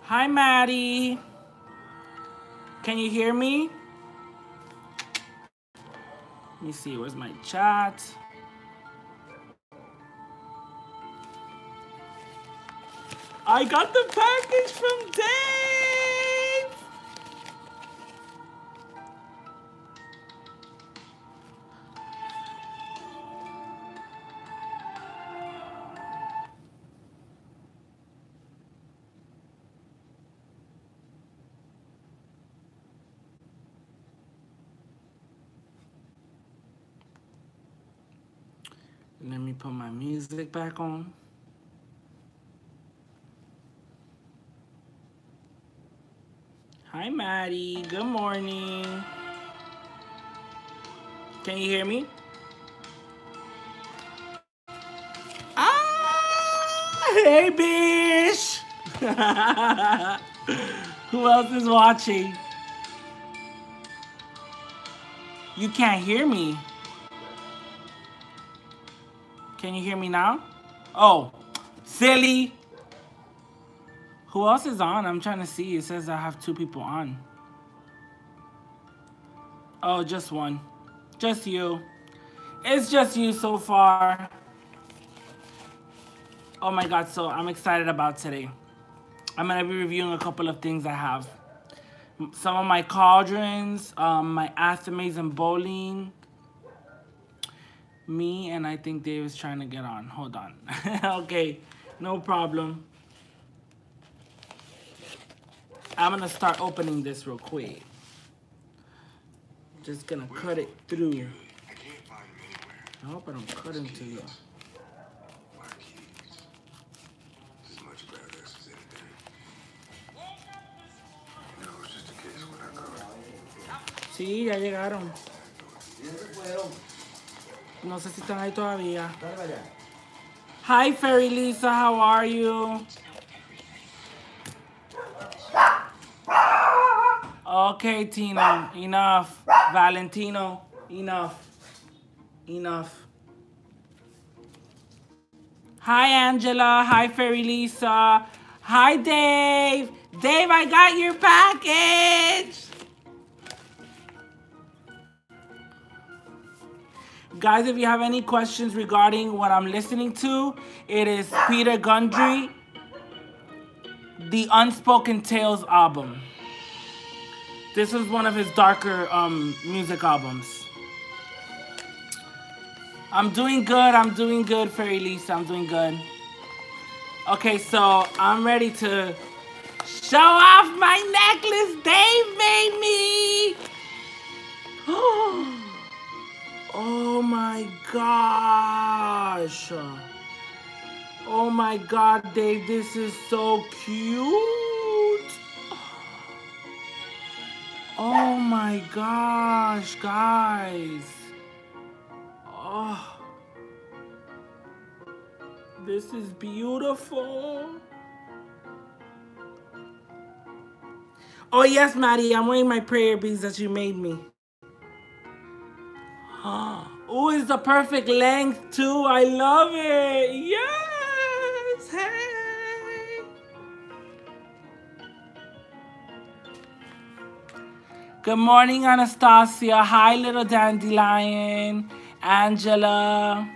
Hi, Maddie. Can you hear me? Let me see. Where's my chat? I got the package from Dave. Let me put my music back on. Hi, Maddie. Good morning. Can you hear me? Ah, hey, bitch. Who else is watching? You can't hear me. Can you hear me now? Oh, silly. Who else is on? I'm trying to see. It says I have 2 people on. Oh, just one. Just you. It's just you so far. Oh my God, so I'm excited about today. I'm going to be reviewing a couple of things I have. Some of my Cauldrons, my Athames and Boline. Me, and I think Dave is trying to get on. Hold on. Okay, no problem. I'm going to start opening this real quick. Just going to cut it through. I hope I don't cut into you. Sí, ya llegaron. No sé si están ahí todavía. Hi, Fairy Lisa. How are you? Okay, Tina. Enough. Valentino. Enough. Enough. Hi, Angela. Hi, Fairy Lisa. Hi, Dave. Dave, I got your package. Guys, if you have any questions regarding what I'm listening to, it is Peter Gundry, the Unspoken Tales album. This is one of his darker music albums. I'm doing good, Fairy Lisa. I'm doing good. Okay, so I'm ready to show off my necklace Dave made me. Oh my gosh. Oh my God, Dave, this is so cute. Oh my gosh, guys. Oh, this is beautiful. Oh yes, Maddie, I'm wearing my prayer beads that you made me. Oh, it's the perfect length too. I love it. Yes. Hey. Good morning, Anastasia. Hi, little dandelion. Angela.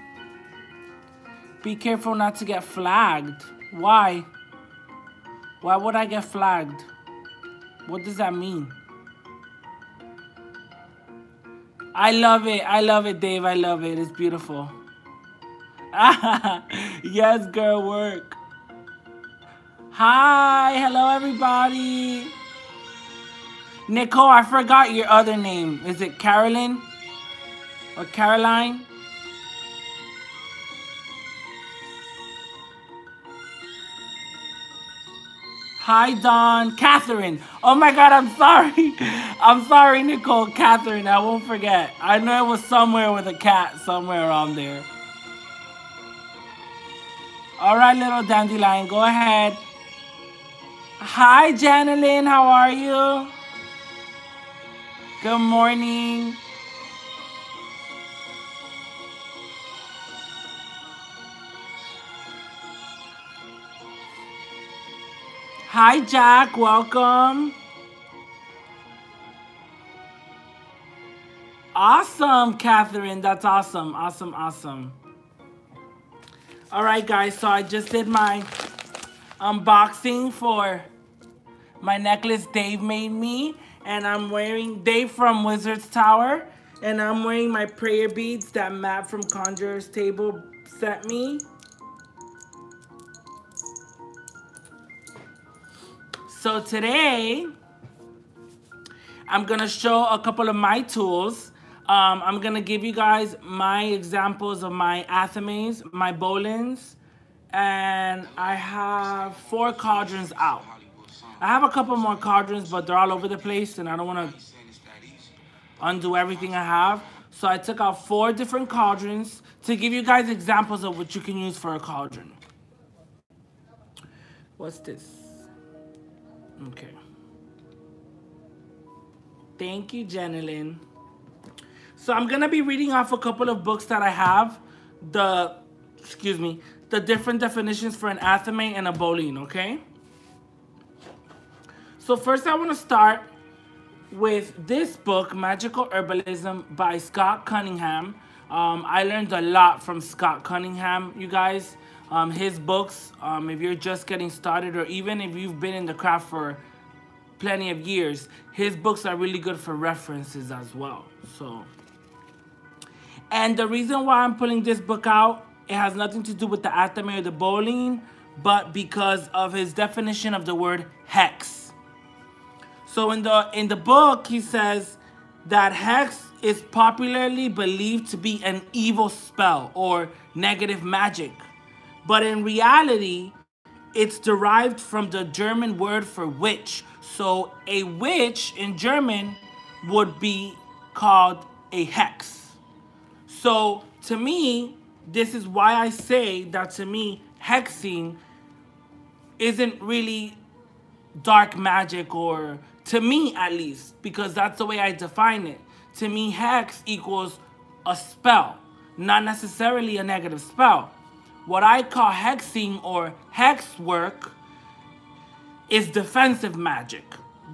Be careful not to get flagged. Why? Why would I get flagged? What does that mean? I love it. I love it, Dave. I love it. It's beautiful. Yes, girl, work. Hi. Hello, everybody. Nicole, I forgot your other name. Is it Carolyn? Or Caroline? Hi, Dawn. Catherine. Oh my God, I'm sorry. I'm sorry, Nicole. Catherine, I won't forget. I know it was somewhere with a cat, somewhere around there. All right, little dandelion, go ahead. Hi, Janelyn. How are you? Good morning. Hi, Jack. Welcome. Awesome, Catherine. That's awesome. Awesome, awesome. All right, guys. So I just did my unboxing for my necklace Dave made me. And I'm wearing Dave from Wizard's Tower. And I'm wearing my prayer beads that Matt from Conjurer's Table sent me. So today, I'm going to show a couple of my tools. I'm going to give you guys my examples of my Athames, my Bolines, and I have 4 cauldrons out. I have a couple more cauldrons, but they're all over the place, and I don't want to undo everything I have. So I took out 4 different cauldrons to give you guys examples of what you can use for a cauldron. What's this? Okay. Thank you, Jenilyn. So I'm going to be reading off a couple of books that I have. The different definitions for an Athame and a Boline, okay? So first I want to start with this book, Magical Herbalism by Scott Cunningham. I learned a lot from Scott Cunningham, you guys. His books, if you're just getting started or even if you've been in the craft for plenty of years, his books are really good for references as well. And the reason why I'm pulling this book out, it has nothing to do with the Athame or the Boline, but because of his definition of the word hex. So in the book, he says that hex is popularly believed to be an evil spell or negative magic. But in reality, it's derived from the German word for witch. So a witch in German would be called a hex. So to me, this is why I say that to me, hexing isn't really dark magic, or to me at least, because that's the way I define it. To me, hex equals a spell, not necessarily a negative spell. What I call hexing or hex work is defensive magic,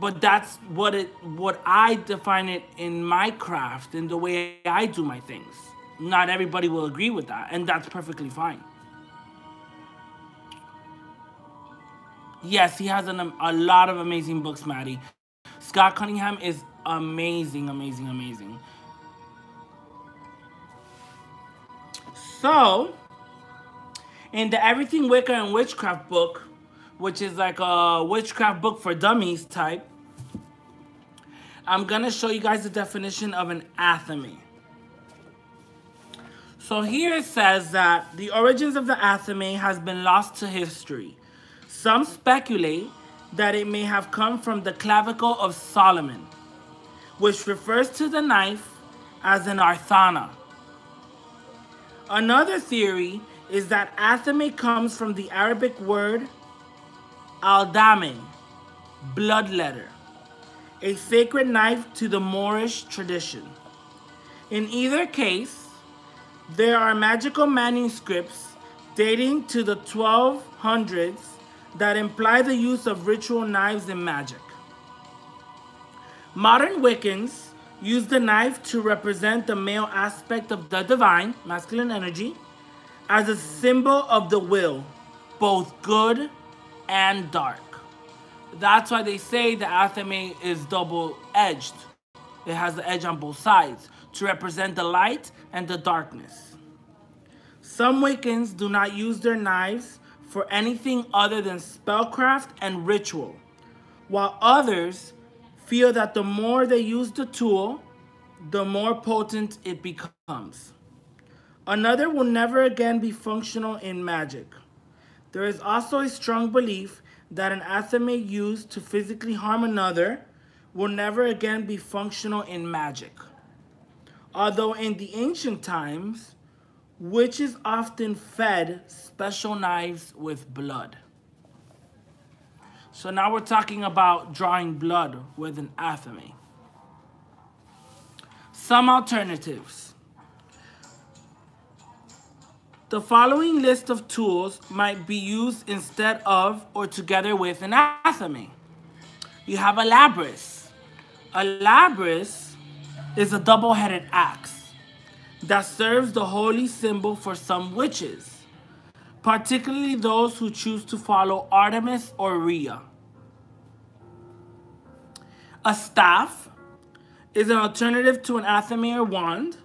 but that's what I define it in my craft and the way I do my things. Not everybody will agree with that, and that's perfectly fine. Yes, he has a lot of amazing books, Maddie. Scott Cunningham is amazing, amazing, amazing. So, in the Everything Wicca and Witchcraft book, which is like a witchcraft book for dummies type, I'm going to show you guys the definition of an Athame. So here it says that the origins of the Athame has been lost to history. Some speculate that it may have come from the clavicle of Solomon, which refers to the knife as an arthana. Another theory is that Athame comes from the Arabic word al-dame, blood letter, a sacred knife to the Moorish tradition. In either case, there are magical manuscripts dating to the 1200s that imply the use of ritual knives in magic. Modern Wiccans use the knife to represent the male aspect of the divine, masculine energy, as a symbol of the will, both good and dark. That's why they say the Athame is double-edged. It has the edge on both sides to represent the light and the darkness. Some Wiccans do not use their knives for anything other than spellcraft and ritual, while others feel that the more they use the tool, the more potent it becomes. Another will never again be functional in magic. There is also a strong belief that an Athame used to physically harm another will never again be functional in magic. Although in the ancient times, witches often fed special knives with blood. So now we're talking about drawing blood with an Athame. Some alternatives. The following list of tools might be used instead of or together with an athame. You have a labrys. A labrys is a double-headed axe that serves the holy symbol for some witches, particularly those who choose to follow Artemis or Rhea. A staff is an alternative to an athame or wand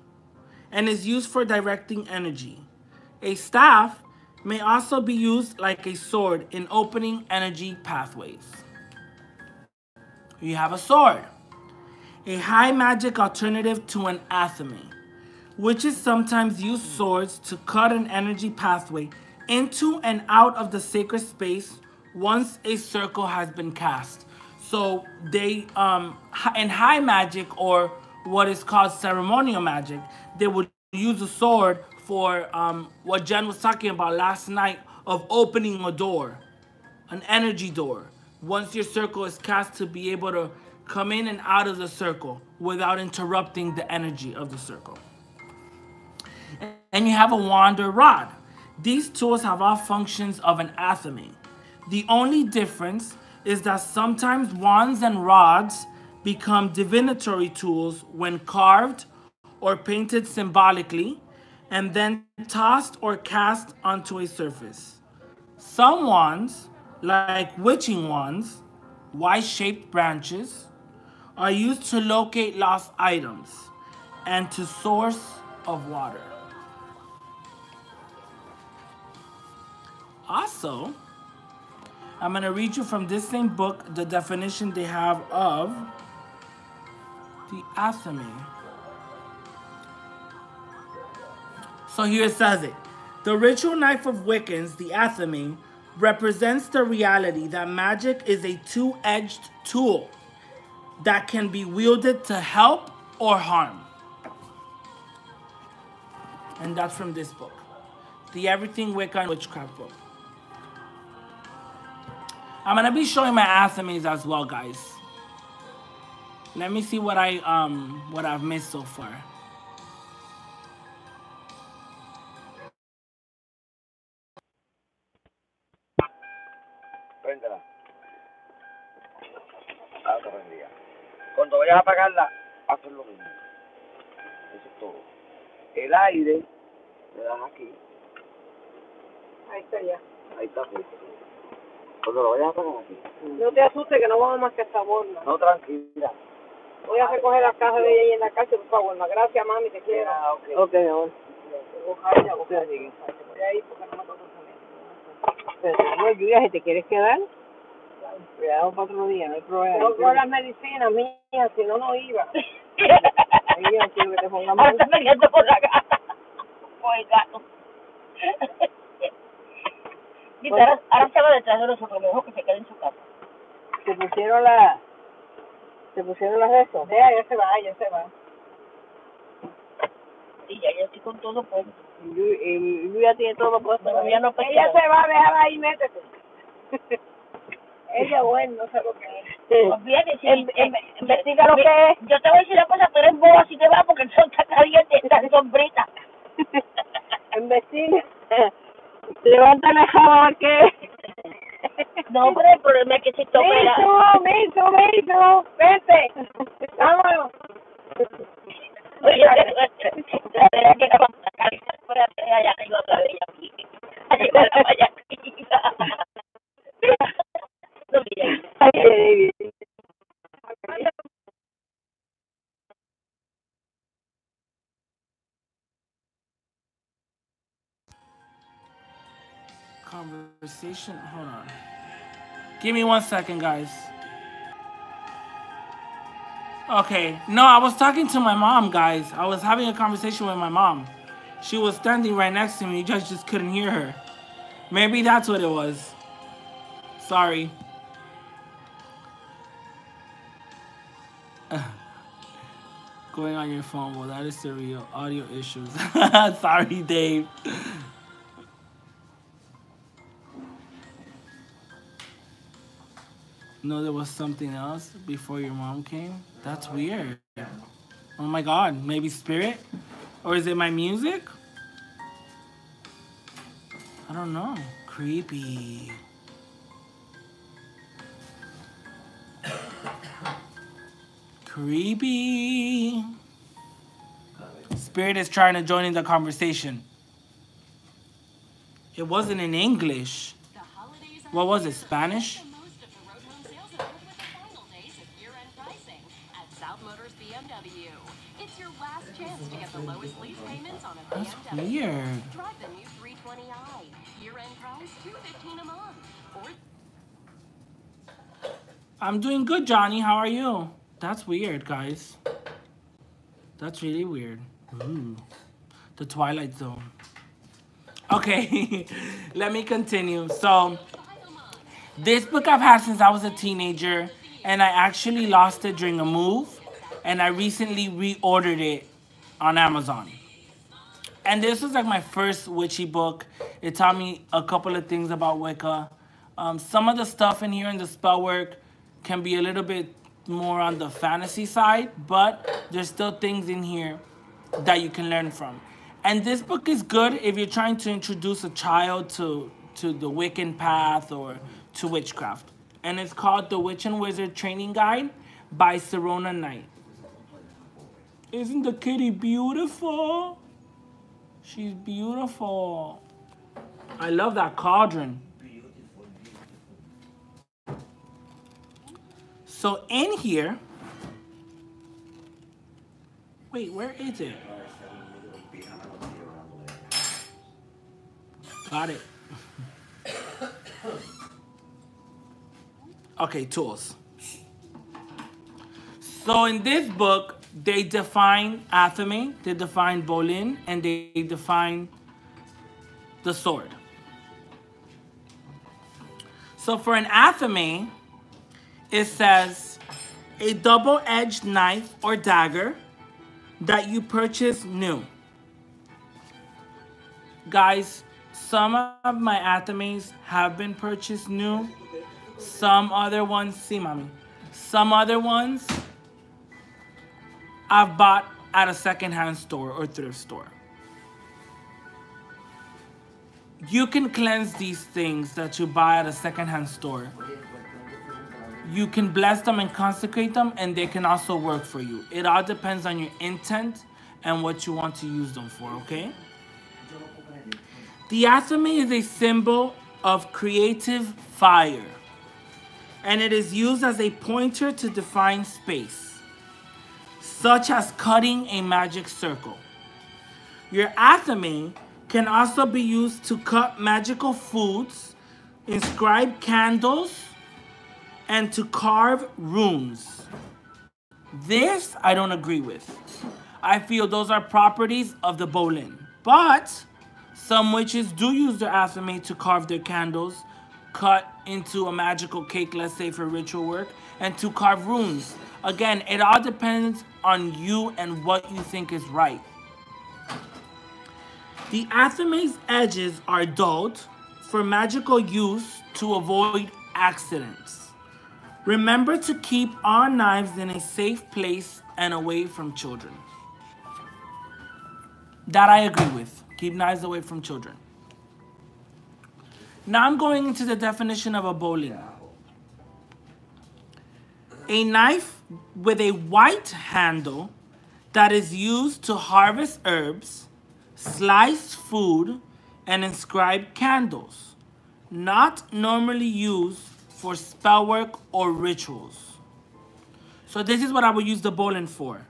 and is used for directing energy. A staff may also be used like a sword in opening energy pathways. You have a sword, a high magic alternative to an athame. Witches sometimes use swords to cut an energy pathway into and out of the sacred space once a circle has been cast. So they, in high magic or what is called ceremonial magic, they would use a sword for what Jen was talking about last night of opening a door, an energy door. Once your circle is cast, to be able to come in and out of the circle without interrupting the energy of the circle. And you have a wand or rod. These tools have all functions of an athame. The only difference is that sometimes wands and rods become divinatory tools when carved or painted symbolically and then tossed or cast onto a surface. Some wands, like witching wands, Y-shaped branches, are used to locate lost items and to source of water. Also, I'm going to read you from this same book the definition they have of the athame. So here it says it. The ritual knife of Wiccans, the athame, represents the reality that magic is a two-edged tool that can be wielded to help or harm. And that's from this book, the Everything Wicca Witchcraft book. I'm gonna be showing my athames as well, guys. Let me see what I've missed so far. Préndela. Ah, está prendida. Cuando vayas a apagarla, haces lo mismo. Eso es todo. El aire, le das aquí. Ahí está ya. Ahí está puesto. Cuando lo vayas a apagar aquí. No te asustes que no vamos más que esta borna. No, tranquila. Voy a recoger la caja de ella ahí en la casa, por favor. Gracias, mami, te quiero. Ah, ok. Ok, mi amor. Ojalá, ojalá llegue. Voy a ir porque no me toca salir. Pero no, Julia, si te quieres quedar, cuidado para otro día, no hay problema. Tengo que las medicinas, mía, si no, no iba. Ahí yo quiero que te ponga mal. Ahora me quedo por la casa. Por el gato. Dice, ahora se va detrás de nosotros, mejor que se quede en su casa. ¿Te pusieron las de eso? Ya se va, ya se va. Sí, ya yo estoy con todo puesto. Y ya tiene todo puesto. Todavía no pescado. Ella se va, déjala ahí, métete. Ella, bueno, no sé lo que es. Pues bien, sí, investiga lo que es. Yo te voy a decir una cosa, pero es boba si te va porque el sol está caliente, está sombrita. Investiga. Levántale a ver qué es. No, pero el problema es que si topera. Miso, vente. Vámonos. Oye, la verdad que la vamos a sacar fuera de allá arriba otra vez aquí. Allá la vaya aquí. No, mira. Conversation, hold on. Give me 1 second, guys. Okay, no, I was talking to my mom, guys. I was having a conversation with my mom. She was standing right next to me. You guys just couldn't hear her. Maybe that's what it was. Sorry. Going on your phone, well, that is the real audio issues. Sorry, Dave. No, there was something else before your mom came? That's weird. Oh my God, maybe spirit? Or is it my music? I don't know. Creepy. Creepy. Spirit is trying to join in the conversation. It wasn't in English. What was it, Spanish? It's your last chance to get the lowest lease payments on a That's BMW. weird. Drive the new 320i. Year-end price $215 a month. Or I'm doing good, Johnny. How are you? That's weird, guys. That's really weird. Ooh. The Twilight Zone. Okay, let me continue. So, this book I've had since I was a teenager, and I actually lost it during a move, and I recently reordered it on Amazon. And this was like my first witchy book. It taught me a couple of things about Wicca. Some of the stuff in here in the spell work can be a little bit more on the fantasy side, but there's still things in here that you can learn from. And this book is good if you're trying to introduce a child to the Wiccan path or to witchcraft. And it's called The Witch and Wizard Training Guide by Serona Knight. Isn't the kitty beautiful? She's beautiful. I love that cauldron. So in here, wait, where is it? Got it. Okay, tools. So in this book, they define Athame, they define Boline, and they define the sword. So for an Athame, it says a double-edged knife or dagger that you purchase new. Guys, some of my Athames have been purchased new. Some other ones, see mommy. Some other ones I've bought at a secondhand store or thrift store. You can cleanse these things that you buy at a secondhand store. You can bless them and consecrate them, and they can also work for you. It all depends on your intent and what you want to use them for, okay? The Athame is a symbol of creative fire, and it is used as a pointer to define space, such as cutting a magic circle. Your Athame can also be used to cut magical foods, inscribe candles, and to carve runes. This I don't agree with. I feel those are properties of the Boline. But some witches do use their Athame to carve their candles, cut into a magical cake, let's say for ritual work, and to carve runes. Again, it all depends on you and what you think is right. The Athame's edges are dulled for magical use to avoid accidents. Remember to keep all knives in a safe place and away from children. That I agree with. Keep knives away from children. Now I'm going into the definition of a boline. A knife with a white handle that is used to harvest herbs, slice food, and inscribe candles. Not normally used for spell work or rituals. So this is what I would use the boline for.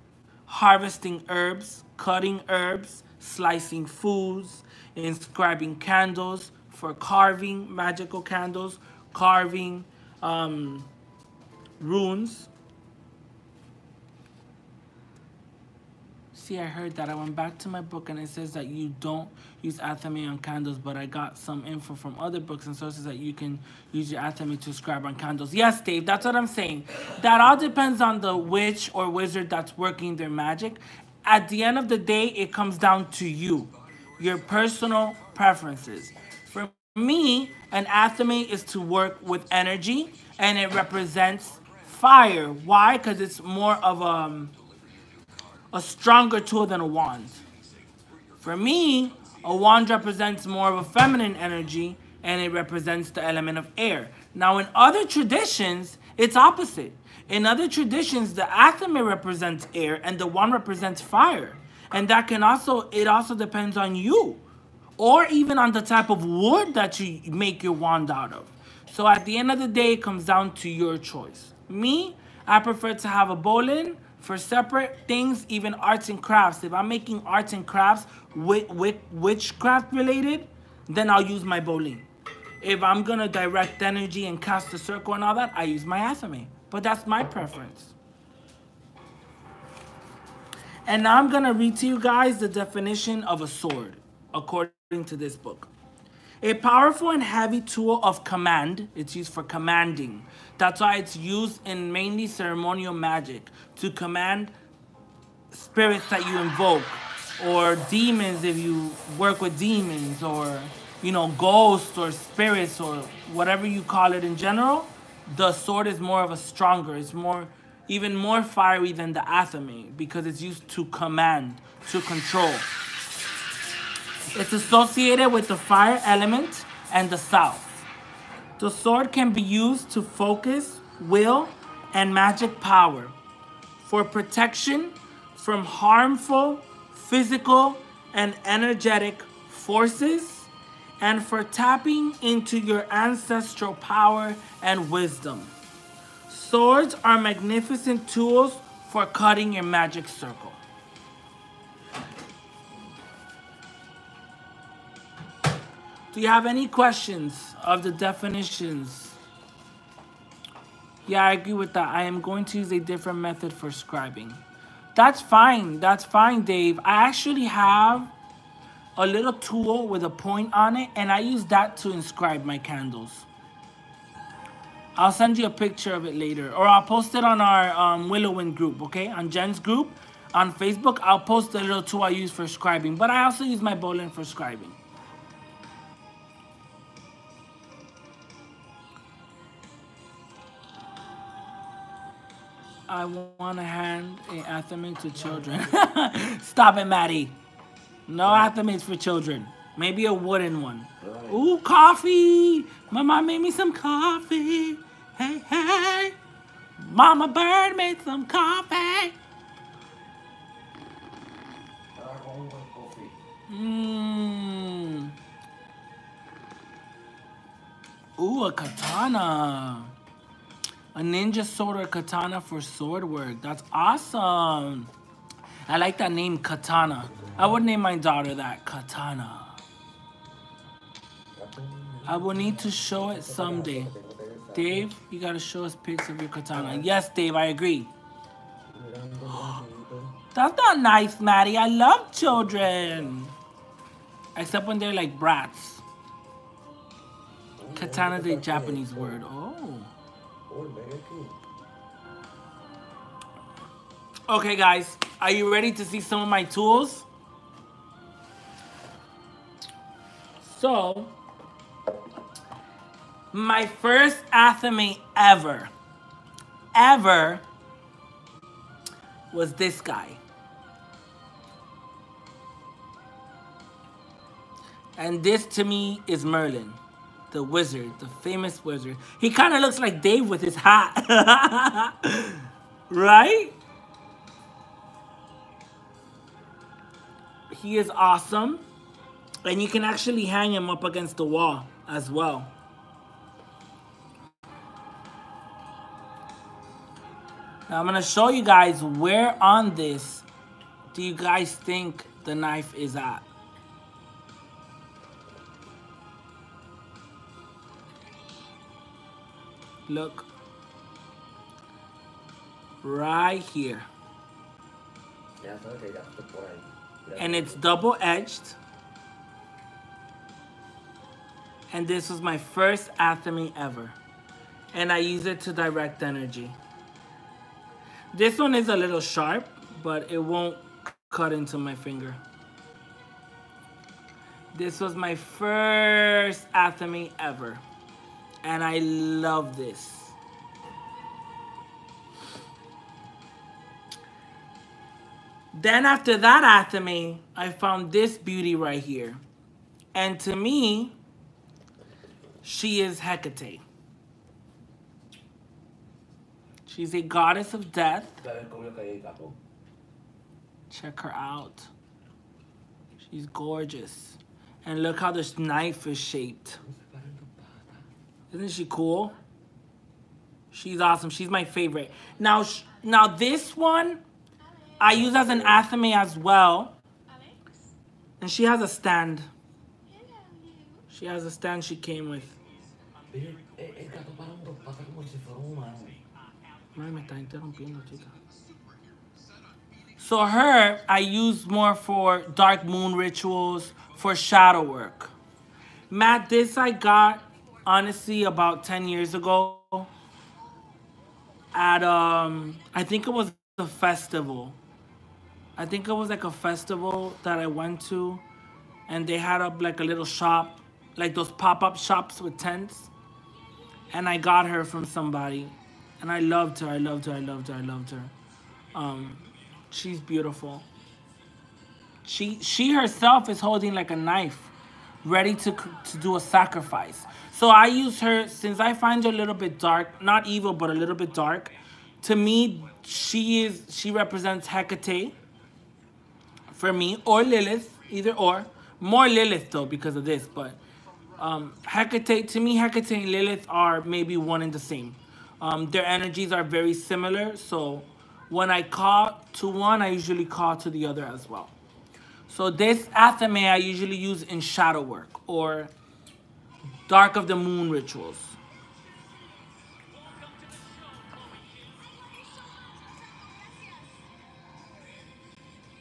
Harvesting herbs, cutting herbs, slicing foods, inscribing candles, for carving magical candles, carving runes. See, I heard that. I went back to my book and it says that you don't use Athame on candles, but I got some info from other books and sources that you can use your Athame to scribe on candles. Yes, Dave, that's what I'm saying. That all depends on the witch or wizard that's working their magic. At the end of the day, it comes down to you, your personal preferences. For me, an Athame is to work with energy, and it represents fire. Why? Because it's more of a stronger tool than a wand. For me, A wand represents more of a feminine energy, and it represents the element of air. Now, in other traditions, it's opposite. In other traditions, the Athame represents air, and the wand represents fire. And that can also, it also depends on you, or even on the type of wood that you make your wand out of. So at the end of the day, it comes down to your choice. Me, I prefer to have a Boline for separate things, even arts and crafts. If I'm making arts and crafts with witchcraft related, then I'll use my Boline. If I'm gonna direct energy and cast a circle and all that, I use my Athame. But that's my preference. And now I'm gonna read to you guys the definition of a sword, according to this book. A powerful and heavy tool of command. It's used for commanding. That's why it's used in mainly ceremonial magic, to command spirits that you invoke, or demons if you work with demons, or ghosts or spirits, or whatever you call it in general. The sword is more of a stronger, it's even more fiery than the Athame, because it's used to command, to control. It's associated with the fire element and the south. The sword can be used to focus, will, and magic power, for protection from harmful physical and energetic forces, and for tapping into your ancestral power and wisdom. Swords are magnificent tools for cutting your magic circle. Do you have any questions of the definitions? Yeah, I agree with that. I am going to use a different method for scribing. That's fine. That's fine, Dave. I actually have a little tool with a point on it, and I use that to inscribe my candles. I'll send you a picture of it later, or I'll post it on our Willowwind group, okay? On Jen's group on Facebook, I'll post the little tool I use for scribing, but I also use my Boline for scribing. I want to hand a Athame to children. Stop it, Maddie. No Athames for children. Maybe a wooden one. Ooh, coffee. My mom made me some coffee. Hey, hey. Mama Bird made some coffee. Ooh, a katana. A ninja sword or katana for sword work. That's awesome. I like that name, Katana. I would name my daughter that, Katana. I will need to show it someday. Dave, you gotta show us pics of your katana. Yes, Dave, I agree. That's not nice, Maddie. I love children. Except when they're like brats. Katana is a Japanese word. Oh. Okay, guys. Are you ready to see some of my tools? So, my first Athame ever was this guy. And this to me is Merlin, the wizard, the famous wizard. He kind of looks like Dave with his hat. Right? He is awesome. And you can actually hang him up against the wall as well. Now I'm going to show you guys where on this do you guys think the knife is at. Look. Right here. And it's double-edged. And this was my first Athame ever. And I use it to direct energy. This one is a little sharp, but it won't cut into my finger. This was my first Athame ever. And I love this. Then after that Athame, I found this beauty right here. And to me, she is Hecate. She's a goddess of death. Check her out. She's gorgeous. And look how this knife is shaped. Isn't she cool? She's awesome. She's my favorite. Now this one, I use as an Athame as well. And she has a stand. She has a stand she came with. So her, I use more for dark moon rituals, for shadow work. Matt, this I got, honestly, about 10 years ago at, I think it was a festival. I think it was like a festival that I went to, and they had up like a little shop, like those pop-up shops with tents. And I got her from somebody, and I loved her. I loved her. I loved her. I loved her. She's beautiful. She herself is holding like a knife, ready to do a sacrifice. So I use her, since I find her a little bit dark, not evil, but a little bit dark. To me, she represents Hecate for me, or Lilith, either or. More Lilith though because of this, but Hecate, to me, Hecate and Lilith are maybe one and the same. Their energies are very similar, so when I call to one, I usually call to the other as well. So this Athame I usually use in shadow work or dark of the moon rituals.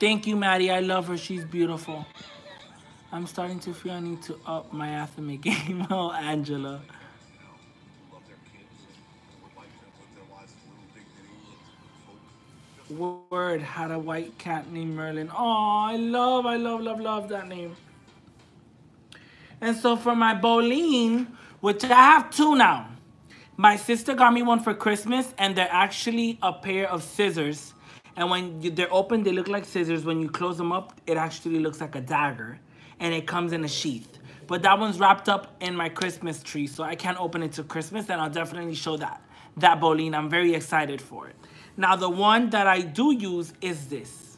Thank you, Maddie. I love her. She's beautiful. I'm starting to feel I need to up my Athame game. Oh, Angela. Word had a white cat named Merlin. Oh, I love that name. And so for my Boline, which I have two now. My sister got me one for Christmas, and they're actually a pair of scissors. And when they're open, they look like scissors. When you close them up, it actually looks like a dagger. And it comes in a sheath. But that one's wrapped up in my Christmas tree, so I can't open it till Christmas, and I'll definitely show that Boline. I'm very excited for it. Now, the one that I do use is this.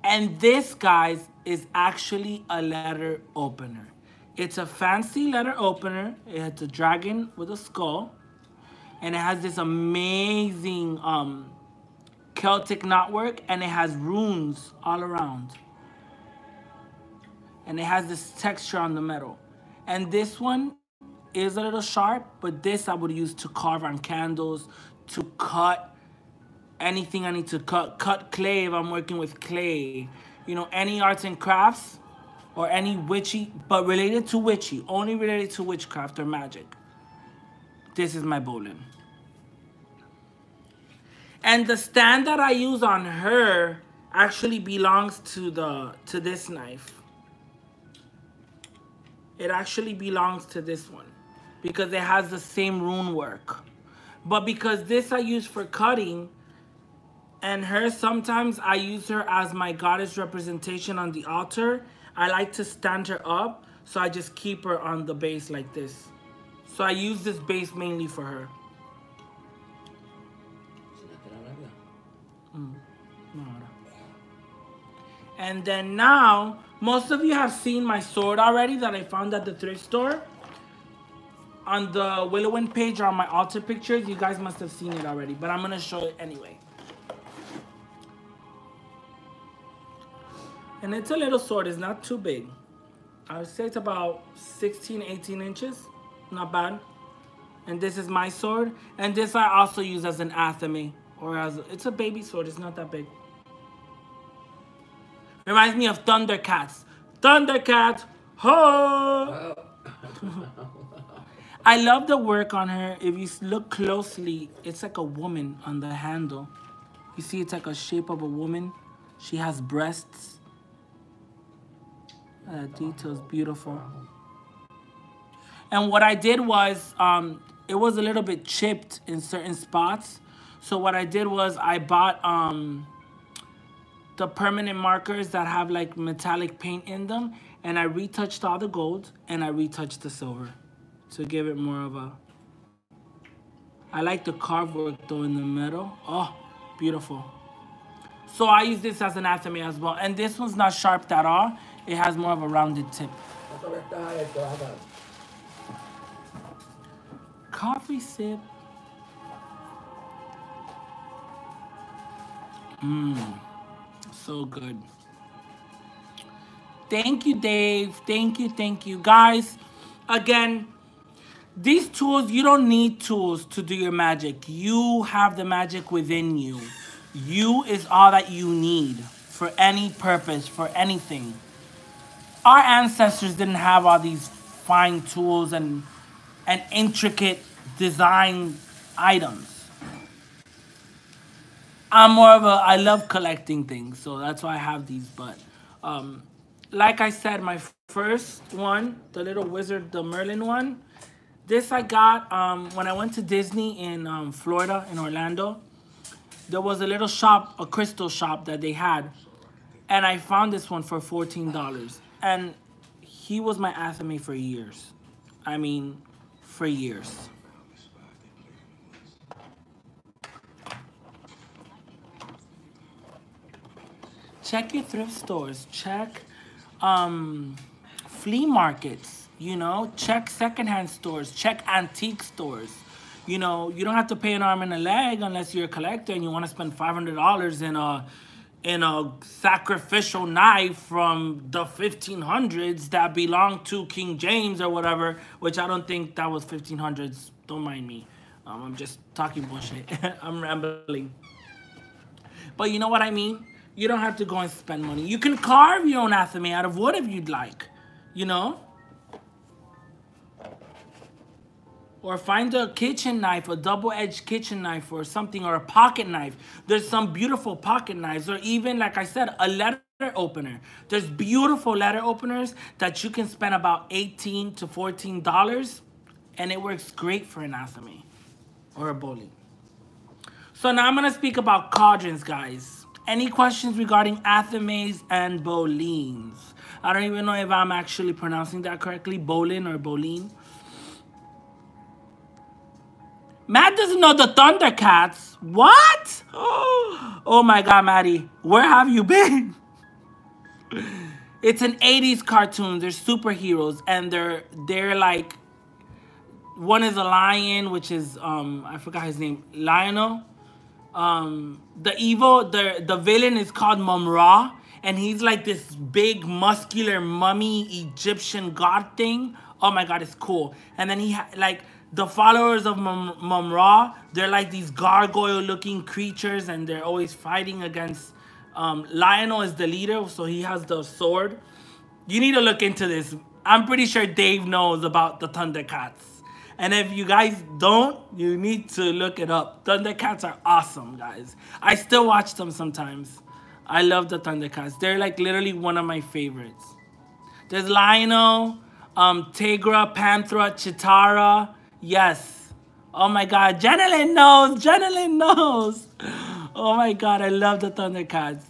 And this, guys, is actually a letter opener. It's a fancy letter opener. It's a dragon with a skull. And it has this amazing Celtic knotwork, and it has runes all around. And it has this texture on the metal. And this one is a little sharp, but this I would use to carve on candles, to cut anything I need to cut clay if I'm working with clay. You know, any arts and crafts or any witchy, but related to witchy, only related to witchcraft or magic. This is my Boline. And the stand that I use on her actually belongs to this knife. It actually belongs to this one because it has the same rune work. But because this I use for cutting, and her, sometimes I use her as my goddess representation on the altar. I like to stand her up, so I just keep her on the base like this. So I use this base mainly for her. And then now, most of you have seen my sword already that I found at the thrift store. On the Willowwind page or on my altar pictures, you guys must have seen it already, but I'm going to show it anyway. And it's a little sword, it's not too big. I would say it's about 16, 18 inches, not bad. And this is my sword, and this I also use as an Athame, or it's a baby sword, it's not that big. Reminds me of Thundercats. Thundercats, ho! I love the work on her. If you look closely, it's like a woman on the handle. You see it's like a shape of a woman. She has breasts. That detail's beautiful. And what I did was, it was a little bit chipped in certain spots. So what I did was I bought the permanent markers that have like metallic paint in them, And I retouched all the gold, and I retouched the silver to give it more of a... I like the carved work though in the middle. Oh, beautiful. So I use this as an Athame as well. And this one's not sharp at all. It has more of a rounded tip. Coffee sip. So good. Thank you, Dave. Thank you, thank you. Guys, again, these tools, you don't need tools to do your magic. You have the magic within you. You is all that you need for any purpose, for anything. Our ancestors didn't have all these fine tools and intricate design items. I'm more of a, I love collecting things, so that's why I have these. But like I said, my first one, the little wizard, the Merlin one, this I got when I went to Disney in Florida, in Orlando. There was a little shop, a crystal shop that they had, and I found this one for $14. And he was my Athame for years. I mean, for years. Check your thrift stores. Check flea markets. You know, check secondhand stores. Check antique stores. You know, you don't have to pay an arm and a leg unless you're a collector and you want to spend $500 in a sacrificial knife from the 1500s that belonged to King James or whatever, which I don't think that was 1500s. Don't mind me. I'm just talking bullshit. I'm rambling. But you know what I mean? You don't have to go and spend money. You can carve your own Athame out of wood if you'd like, you know? Or find a kitchen knife, a double-edged kitchen knife or something, or a pocket knife. There's some beautiful pocket knives, or even, like I said, a letter opener. There's beautiful letter openers that you can spend about $18 to $14, and it works great for an Athame or a Boline. So now I'm going to speak about cauldrons, guys. Any questions regarding Athames and Bolines? I don't even know if I'm actually pronouncing that correctly, Boline or Boline. Matt doesn't know the Thundercats. What? Oh my God, Maddie. Where have you been? It's an 80s cartoon. They're superheroes. And they're like... One is a lion, which is... I forgot his name. Lionel. The villain is called Mum-Ra. And he's like this big, muscular, mummy Egyptian god thing. Oh my God, it's cool. And then he like... The followers of Mum-Ra, they're like these gargoyle-looking creatures, and they're always fighting against... Lionel is the leader, so he has the sword. You need to look into this. I'm pretty sure Dave knows about the Thundercats. And if you guys don't, you need to look it up. Thundercats are awesome, guys. I still watch them sometimes. I love the Thundercats. They're like literally one of my favorites. There's Lionel, Tegra, Panthra, Chitara. Yes. Oh my God. Jenilyn knows. Jenilyn knows. Oh my God. I love the Thundercats.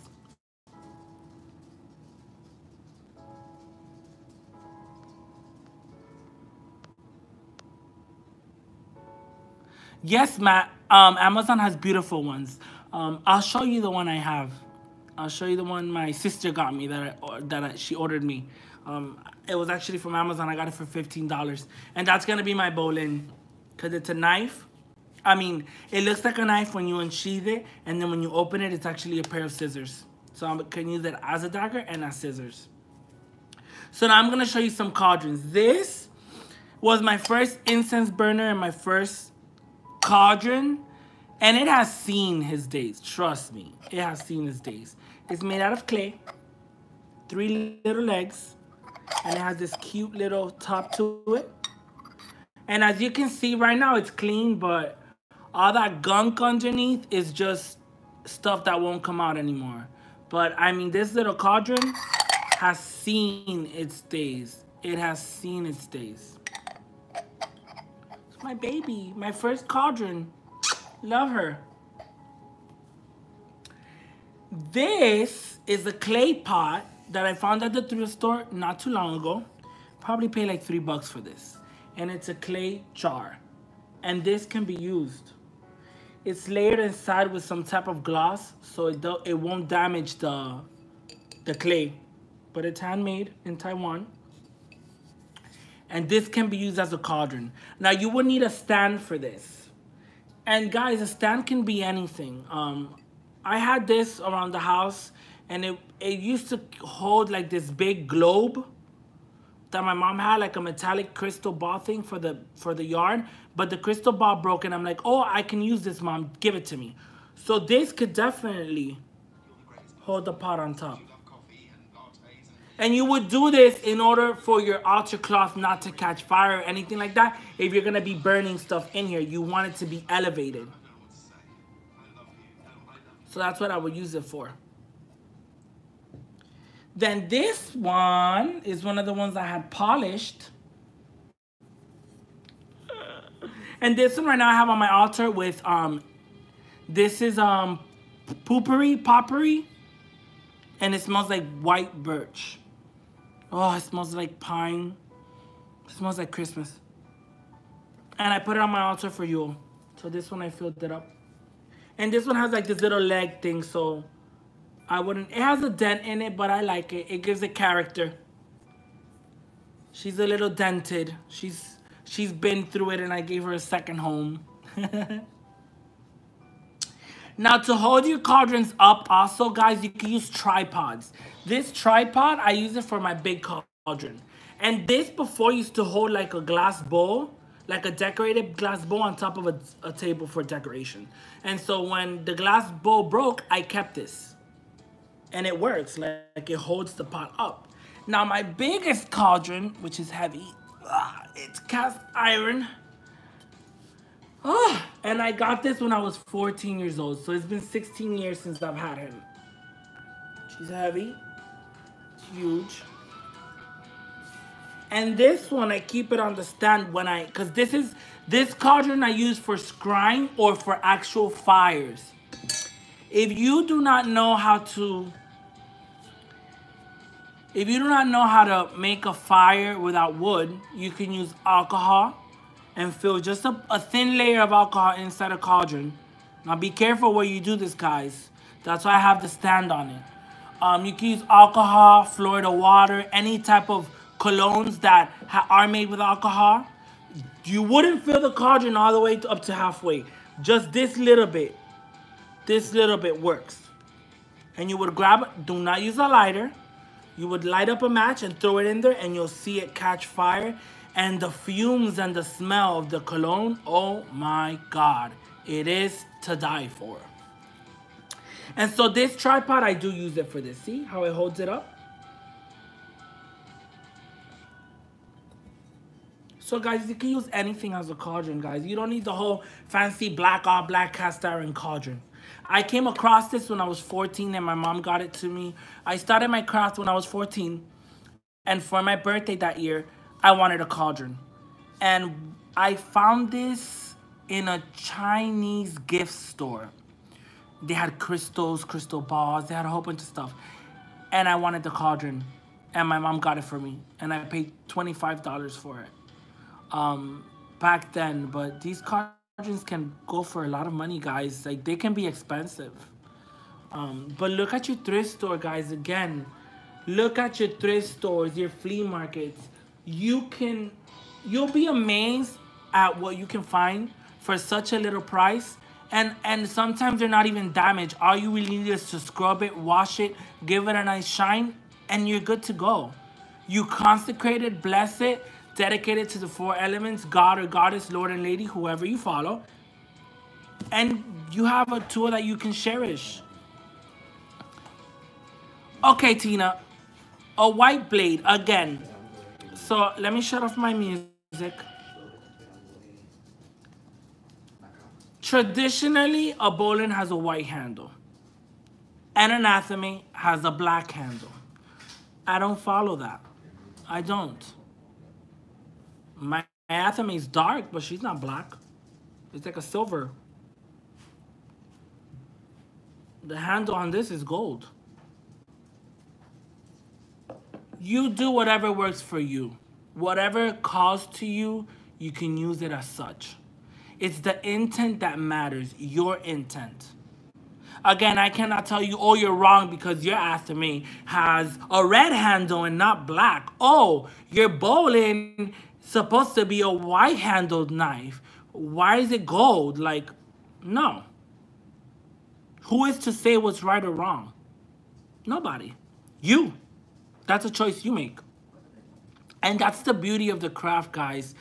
Yes, Matt. Amazon has beautiful ones. I'll show you the one I have. I'll show you the one my sister got me she ordered me. It was actually from Amazon. I got it for $15. And that's going to be my Boline. Because it's a knife. I mean, it looks like a knife when you unsheath it. And then when you open it, it's actually a pair of scissors. So I can use it as a dagger and as scissors. So now I'm going to show you some cauldrons. This was my first incense burner and my first cauldron. And it has seen his days. Trust me. It has seen his days. It's made out of clay. 3 little legs. And it has this cute little top to it. And as you can see right now, it's clean, but all that gunk underneath is just stuff that won't come out anymore. But I mean, this little cauldron has seen its days. It has seen its days. It's my baby, my first cauldron. Love her. This is a clay pot that I found at the thrift store not too long ago. Probably paid like $3 for this. And it's a clay jar. And this can be used. It's layered inside with some type of gloss, so it won't damage the clay. But it's handmade in Taiwan. And this can be used as a cauldron. Now you would need a stand for this. And guys, a stand can be anything. I had this around the house, and it used to hold like this big globe that my mom had, like a metallic crystal ball thing for the yard. But the crystal ball broke, and I'm like, oh, I can use this, Mom. Give it to me. So this could definitely hold the pot on top. And you would do this in order for your altar cloth not to catch fire or anything like that. If you're going to be burning stuff in here, you want it to be elevated. So that's what I would use it for. Then this one is one of the ones I had polished. And this one right now I have on my altar with, this is potpourri. And it smells like white birch. Oh, it smells like pine. It smells like Christmas. And I put it on my altar for you. So this one I filled it up. And this one has like this little leg thing, so I wouldn't, it has a dent in it, but I like it. It gives it character. She's a little dented. She's been through it, and I gave her a second home. Now, to hold your cauldrons up, also, guys, you can use tripods. This tripod, I use it for my big cauldron. And this before used to hold like a glass bowl, like a decorated glass bowl on top of a table for decoration. And so when the glass bowl broke, I kept this. And it works, like it holds the pot up. Now, my biggest cauldron, which is heavy, it's cast iron. Oh, and I got this when I was 14 years old. So it's been 16 years since I've had him. She's heavy. It's huge. And this one, I keep it on the stand when because this cauldron I use for scrying or for actual fires. If you do not know how to make a fire without wood, you can use alcohol and fill just a thin layer of alcohol inside a cauldron. Now be careful where you do this, guys. That's why I have the stand on it. You can use alcohol, Florida water, any type of colognes that are made with alcohol. You wouldn't fill the cauldron all the way up to halfway. Just this little bit. This little bit works. And you would grab it. Do not use a lighter. You would light up a match and throw it in there, and you'll see it catch fire. And the fumes and the smell of the cologne, oh my God, it is to die for. And so this tripod, I do use it for this. See how it holds it up? So guys, you can use anything as a cauldron, guys. You don't need the whole fancy black, all black cast iron cauldron. I came across this when I was 14 and my mom got it to me. I started my craft when I was 14. And for my birthday that year, I wanted a cauldron. And I found this in a Chinese gift store. They had crystals, crystal balls. They had a whole bunch of stuff. And I wanted the cauldron. And my mom got it for me. And I paid $25 for it back then. But these cauldrons can go for a lot of money, guys. Like, they can be expensive. But look at your thrift store, guys. Again, look at your thrift stores, your flea markets. You'll be amazed at what you can find for such a little price. And sometimes they're not even damaged. All you really need is to scrub it, wash it, give it a nice shine, and you're good to go. You consecrate it, bless it, dedicate it to the 4 elements, God or Goddess, Lord and Lady, whoever you follow. And you have a tool that you can cherish. Okay, Tina. A white blade, again. So let me shut off my music. Traditionally, a Boline has a white handle. And an Athame has a black handle. I don't follow that. I don't. My Athame is dark, but she's not black. It's like a silver. The handle on this is gold. You do whatever works for you. Whatever calls to you, you can use it as such. It's the intent that matters, your intent. Again, I cannot tell you, oh, you're wrong because your Athame has a red handle and not black. Oh, your Boline supposed to be a white handled knife. Why is it gold? Like, no. Who is to say what's right or wrong? Nobody. You. That's a choice you make. And that's the beauty of the craft, guys.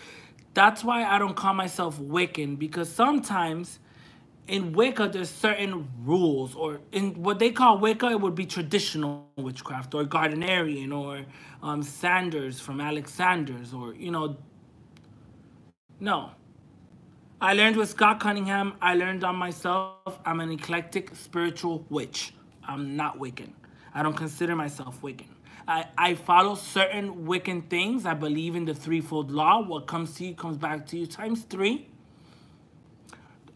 That's why I don't call myself Wiccan, because sometimes in Wicca, there's certain rules, or in what they call Wicca, it would be traditional witchcraft, or Gardnerian, or Sanders from Alexander's, or, you know, no. I learned with Scott Cunningham. I learned on myself. I'm an eclectic spiritual witch. I'm not Wiccan. I don't consider myself Wiccan. I follow certain Wiccan things. I believe in the threefold law. What comes to you comes back to you times 3.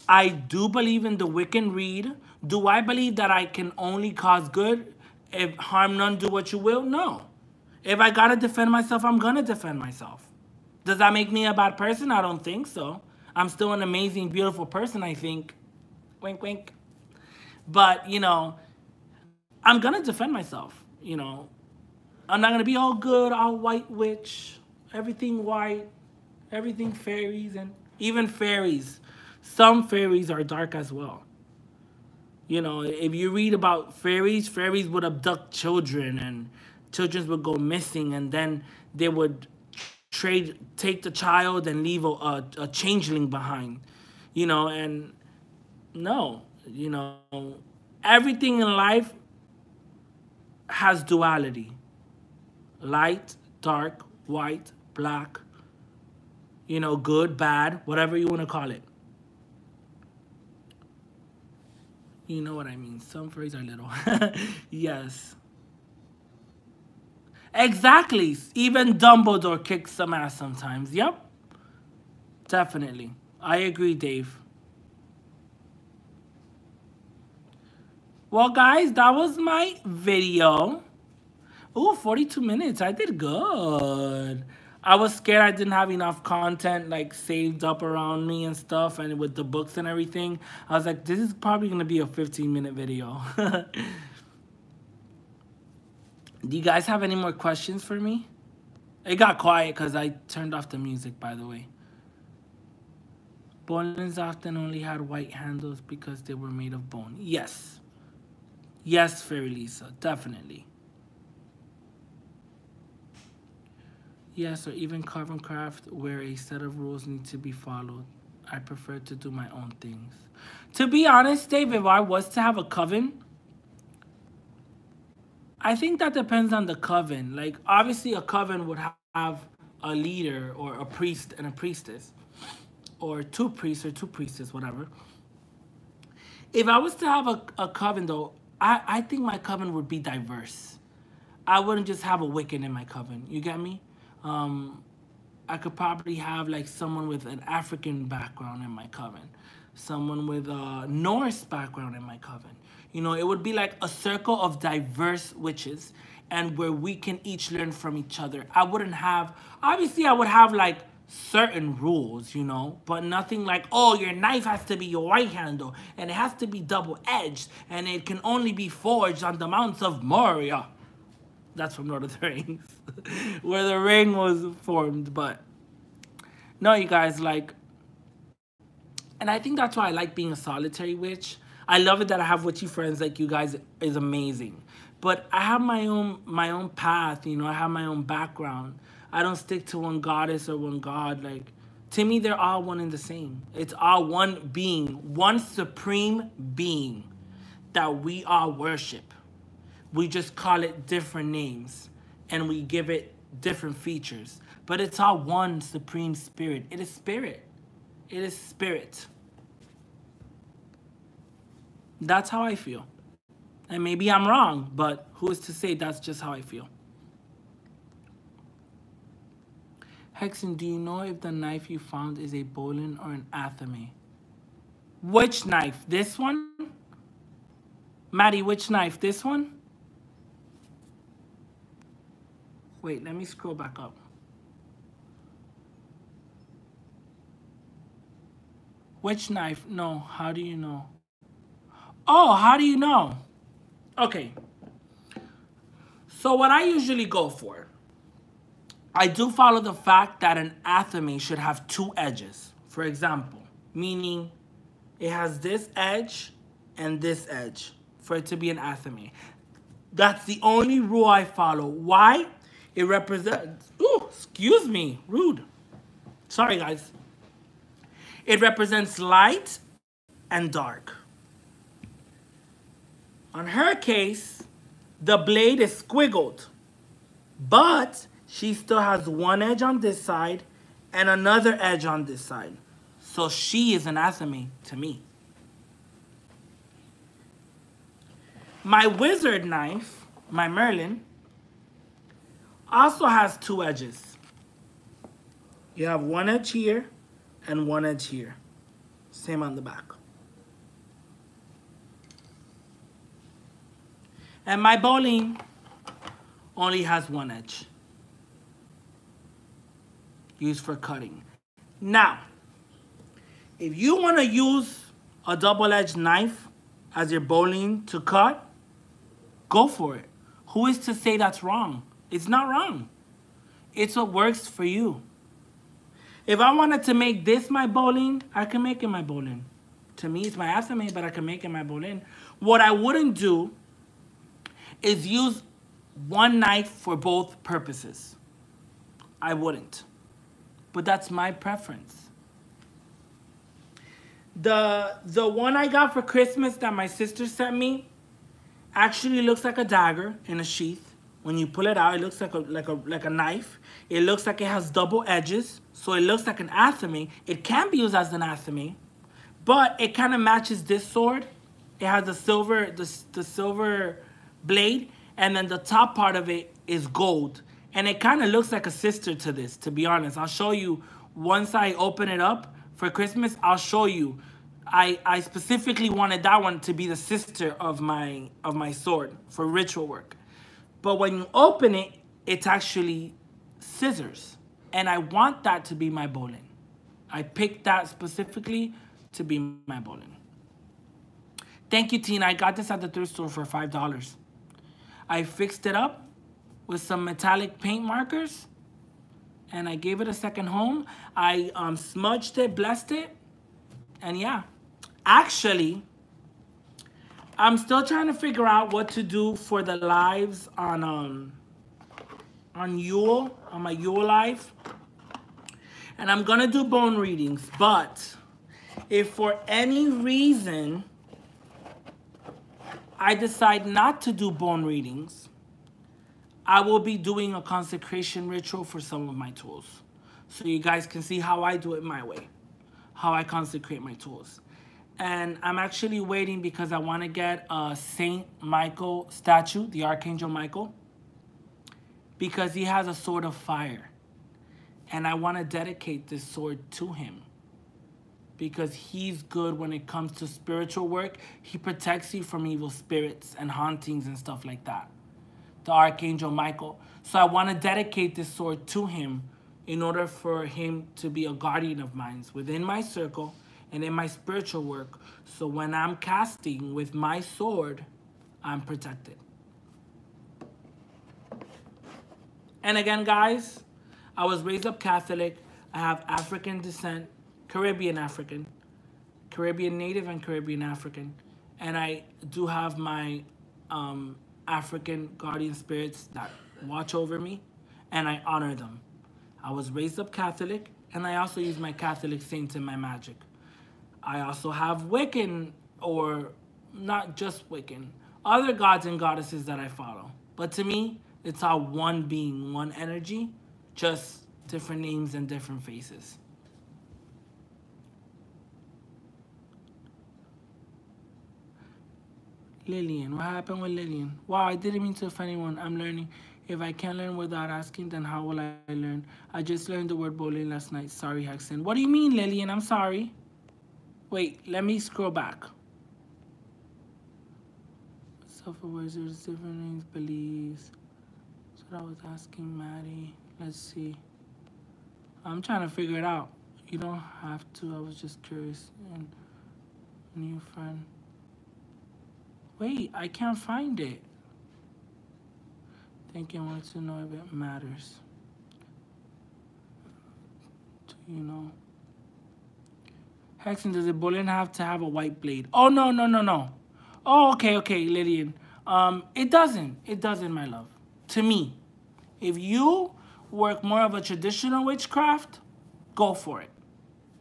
I do believe in the Wiccan read. Do I believe that I can only cause good? If harm none, do what you will? No. If I gotta defend myself, I'm gonna defend myself. Does that make me a bad person? I don't think so. I'm still an amazing, beautiful person, I think. Wink, wink. But, you know, I'm gonna defend myself, you know. I'm not gonna be all good, all white witch, everything white, everything fairies, and even fairies. Some fairies are dark as well. You know, if you read about fairies, fairies would abduct children, and children would go missing, and then they would take the child and leave a changeling behind. You know, and no, you know, everything in life has duality. Light, dark, white, black, you know, good, bad, whatever you want to call it. You know what I mean. Some fairies are little. Yes. Exactly. Even Dumbledore kicks some ass sometimes. Yep. Definitely. I agree, Dave. Well, guys, that was my video. Ooh, 42 minutes. I did good. I was scared I didn't have enough content like saved up around me and stuff, and with the books and everything. I was like, this is probably going to be a 15-minute video. Do you guys have any more questions for me? It got quiet because I turned off the music, by the way. Bolines often only had white handles because they were made of bone. Yes. Yes, Fairy Lisa. Definitely. Yes, or even carve and craft where a set of rules need to be followed. I prefer to do my own things. To be honest, Dave, if I was to have a coven, I think that depends on the coven. Like, obviously, a coven would have a leader or a priest and a priestess, or 2 priests or 2 priestesses, whatever. If I was to have a coven, though, I think my coven would be diverse. I wouldn't just have a Wiccan in my coven. You get me? I could probably have like someone with an African background in my coven, someone with a Norse background in my coven. You know, it would be like a circle of diverse witches, and where we can each learn from each other. I wouldn't have, obviously I would have like certain rules, you know, but nothing like, oh, your knife has to be your white handle, and it has to be double-edged, and it can only be forged on the Mounts of Moria. That's from Lord of the Rings, where the ring was formed. But no, you guys, like, and I think that's why I like being a solitary witch. I love it that I have witchy friends like you guys is amazing. But I have my own path, you know, I have my own background. I don't stick to one goddess or one god. Like, to me, they're all one and the same. It's all one being, one supreme being that we all worship. We just call it different names, and we give it different features. But it's all one supreme spirit. It is spirit. It is spirit. That's how I feel. And maybe I'm wrong, but who is to say that's just how I feel? Hexen, do you know if the knife you found is a Boline or an Athame? Which knife? This one? Maddie, which knife? This one? Wait, let me scroll back up. Which knife? No, how do you know? Oh, how do you know? Okay. So what I usually go for, I do follow the fact that an Athame should have two edges. For example, meaning it has this edge and this edge for it to be an Athame. That's the only rule I follow. Why? It represents, ooh, excuse me, rude. Sorry, guys. It represents light and dark. On her case, the blade is squiggled, but she still has one edge on this side and another edge on this side. So she is an Athame to me. My wizard knife, my Merlin, also has two edges. You have one edge here and one edge here. Same on the back. And my Boline only has one edge. Used for cutting. Now, if you want to use a double-edged knife as your Boline to cut, go for it. Who is to say that's wrong? It's not wrong. It's what works for you. If I wanted to make this my Boline, I can make it my Boline. To me, it's my Athame, but I can make it my Boline. What I wouldn't do is use one knife for both purposes. I wouldn't. But that's my preference. The one I got for Christmas that my sister sent me actually looks like a dagger in a sheath. When you pull it out, it looks like a knife. It looks like it has double edges, so it looks like an Athame. It can be used as an Athame, but it kind of matches this sword. It has the silver blade, and then the top part of it is gold. And it kind of looks like a sister to this, to be honest. I'll show you once I open it up for Christmas. I'll show you. I specifically wanted that one to be the sister of my sword for ritual work. But when you open it, it's actually scissors. And I want that to be my Boline. I picked that specifically to be my Boline. Thank you, Tina. I got this at the thrift store for $5. I fixed it up with some metallic paint markers, and I gave it a second home. I smudged it, blessed it, and yeah. Actually, I'm still trying to figure out what to do for the lives on Yule, on my Yule live. And I'm gonna do bone readings, but if for any reason I decide not to do bone readings, I will be doing a consecration ritual for some of my tools. So you guys can see how I do it my way, how I consecrate my tools. And I'm actually waiting because I want to get a Saint Michael statue, the Archangel Michael, because he has a sword of fire. And I want to dedicate this sword to him because he's good when it comes to spiritual work. He protects you from evil spirits and hauntings and stuff like that. The Archangel Michael. So I want to dedicate this sword to him in order for him to be a guardian of mine within my circle and in my spiritual work. So when I'm casting with my sword, I'm protected. And again, guys, I was raised up Catholic. I have African descent, Caribbean African, Caribbean Native and Caribbean African. And I do have my African guardian spirits that watch over me, and I honor them. I was raised up Catholic, and I also use my Catholic saints in my magic. I also have Wiccan, or not just Wiccan, other gods and goddesses that I follow. But to me, it's all one being, one energy, just different names and different faces. Lillian, what happened with Lillian? Wow, I didn't mean to offend anyone. I'm learning. If I can't learn without asking, then how will I learn? I just learned the word Boline last night. Sorry, Hexen. What do you mean, Lillian? I'm sorry. Wait, let me scroll back. Self-aware, there's different names, beliefs. So what I was asking Maddie. Let's see. I'm trying to figure it out. You don't have to. I was just curious. And new friend. Wait, I can't find it. Thinking, wanted to know if it matters. Do you know? Hexen, does a Boline have to have a white blade? Oh, no, no, no, no. Oh, okay, okay, Lydian. It doesn't. It doesn't, my love. To me. If you work more of a traditional witchcraft, go for it.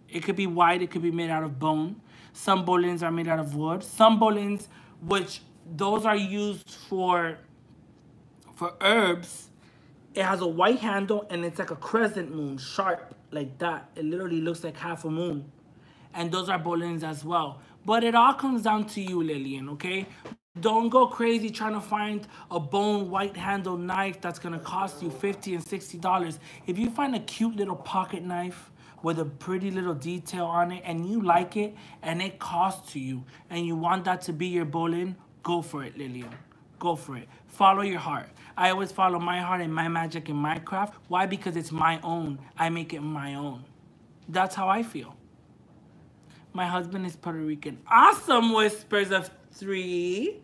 It could be white. It could be made out of bone. Some Bolines are made out of wood. Some Bolines, which those are used for herbs, it has a white handle and it's like a crescent moon, sharp like that. It literally looks like half a moon. And those are Bolines as well. But it all comes down to you, Lillian, okay? Don't go crazy trying to find a bone white handle knife that's gonna cost you $50 and $60. If you find a cute little pocket knife with a pretty little detail on it and you like it and it costs to you and you want that to be your Boline, go for it, Lillian. Go for it. Follow your heart. I always follow my heart and my magic and my craft. Why? Because it's my own. I make it my own. That's how I feel. My husband is Puerto Rican. Awesome, Whispers of 3.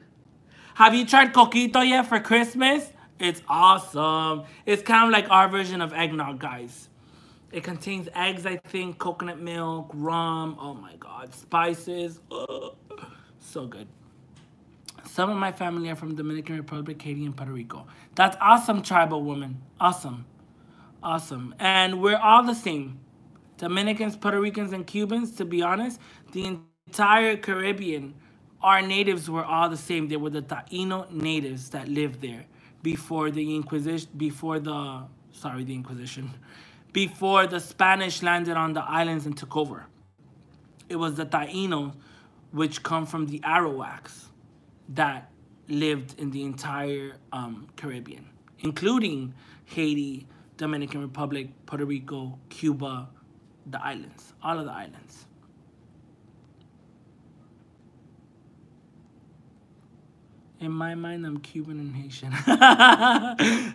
Have you tried coquito yet for Christmas? It's awesome. It's kind of like our version of eggnog, guys. It contains eggs, I think, coconut milk, rum. Oh my God, spices. Ugh. So good. Some of my family are from Dominican Republic, Haiti, and Puerto Rico. That's awesome, tribal woman. Awesome. Awesome. And we're all the same. Dominicans, Puerto Ricans, and Cubans, to be honest, the entire Caribbean, our natives were all the same. They were the Taino natives that lived there before the Inquisition, before the Spanish landed on the islands and took over. It was the Taínos, which come from the Arawaks, that lived in the entire Caribbean, including Haiti, Dominican Republic, Puerto Rico, Cuba, the islands, all of the islands. In my mind, I'm Cuban and Haitian.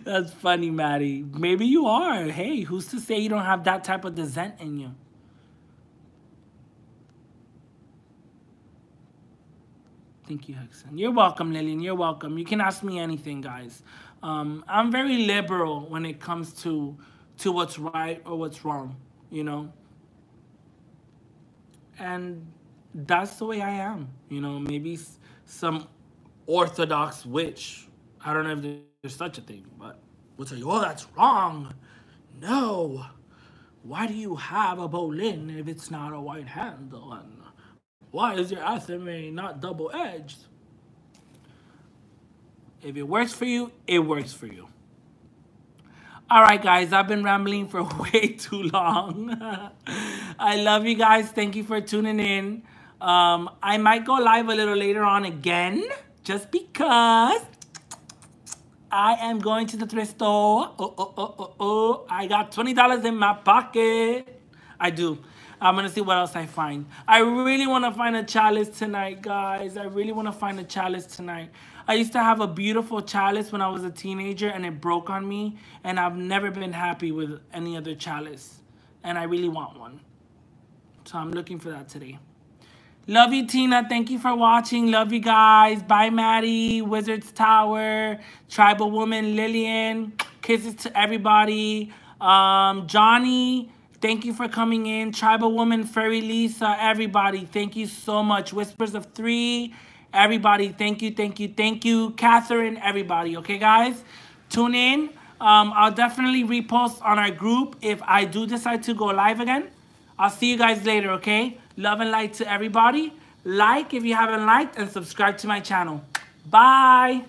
That's funny, Maddie. Maybe you are. Hey, who's to say you don't have that type of descent in you? Thank you, Hexen. You're welcome, Lillian. You're welcome. You can ask me anything, guys. I'm very liberal when it comes to what's right or what's wrong, you know? And that's the way I am, you know? Maybe some orthodox witch, I don't know if there's such a thing, but will tell you, oh, that's wrong. No. Why do you have a Boline if it's not a white handle? And why is your Athame not double-edged? If it works for you, it works for you. All right, guys, I've been rambling for way too long. I love you guys. Thank you for tuning in. I might go live a little later on again, just because I am going to the thrift store. I got $20 in my pocket. I do. I'm going to see what else I find. I really want to find a chalice tonight, guys. I really want to find a chalice tonight. I used to have a beautiful chalice when I was a teenager, and it broke on me. And I've never been happy with any other chalice. And I really want one. So I'm looking for that today. Love you, Tina. Thank you for watching. Love you guys. Bye, Maddie. Wizard's Tower. Tribal Woman, Lillian. Kisses to everybody. Johnny. Thank you for coming in. Tribal Woman, Fairy Lisa, everybody. Thank you so much. Whispers of 3, everybody. Thank you, thank you, thank you. Catherine, everybody. Okay, guys? Tune in. I'll definitely repost on our group if I do decide to go live again. I'll see you guys later, okay? Love and light to everybody. Like if you haven't liked and subscribe to my channel. Bye.